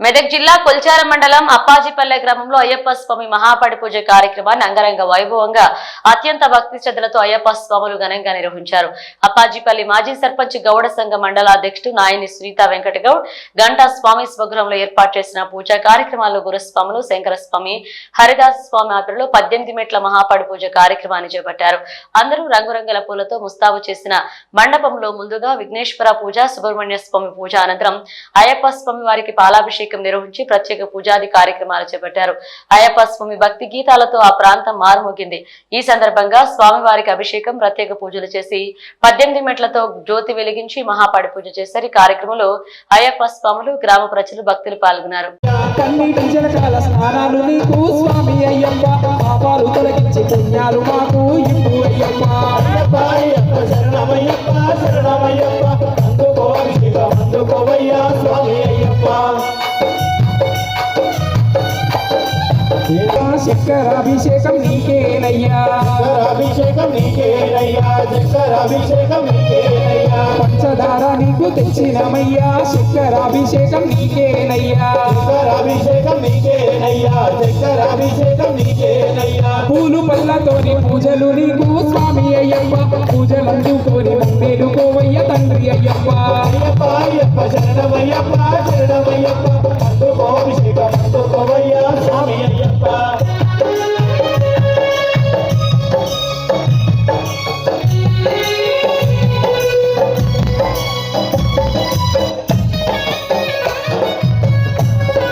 మెదక్ జిల్లా కొల్చారం మండలం అప్పాజిపల్లె గ్రామంలో అయ్యప్ప స్వామి మహాపడి పూజ కార్యక్రమాన్ని అంగరంగ వైభవంగా అత్యంత భక్తి శ్రద్ధలతో అయ్యప్ప స్వాములు ఘనంగా నిర్వహించారు. అప్పాజిపల్లి మాజీ సర్పంచ్ గౌడ సంఘ మండల అధ్యక్షుడు నాయని సునీత వెంకటగౌడ్ గంటా స్వామి స్వగృహంలో ఏర్పాటు చేసిన పూజా కార్యక్రమాల్లో గురుస్వాములు శంకరస్వామి హరిదాస్ స్వామి ఆధ్వర్యంలో 18 మెట్ల మహాపడి పూజ కార్యక్రమాన్ని చేపట్టారు. అందరూ రంగురంగుల పూలతో ముస్తాబు చేసిన మండపంలో ముందుగా విఘ్నేశ్వర పూజ, సుబ్రహ్మణ్య స్వామి పూజ అనంతరం అయ్యప్ప స్వామి వారికి పాలాభిషేకం నిర్వహించి ప్రత్యేక పూజాది కార్యక్రమాలు చేపట్టారు. అయ్యప్ప స్వామి భక్తి గీతాలతో ఆ ప్రాంతం మారుమోగింది. ఈ సందర్భంగా స్వామి వారికి అభిషేకం, ప్రత్యేక పూజలు చేసి 18 మెట్లతో జ్యోతి వెలిగించి మహాపడి పూజ చేశారు. ఈ కార్యక్రమంలో అయ్యప్ప స్వాములు, గ్రామ ప్రజలు, భక్తులు పాల్గొన్నారు. శంకరాభిషేకం నీకేనయ్యా, అభిషేకం నీకేనయ్యా, శంకరాభిషేకం నీకేనయ్యా, పంచదార నీకు తెచ్చినమయ్యా, శంకరాభిషేకం నీకేనయ్యా, అభిషేకం నీకేనయ్యా, శంకరాభిషేకం నీకేనయ్యా, పూలు పళ్ళతోని పూజలు నీకు స్వామి అయ్యప్ప, పూజలందుకొని మేలుకోవయ్య తండ్రి అయ్యప్ప, అయ్యప్ప అయ్యప్ప శరణమయ్యప్ప, శరణమయ్యప్ప, అందుకో అభిషేకం అందుకోవయ్యా స్వామి అయ్యప్ప.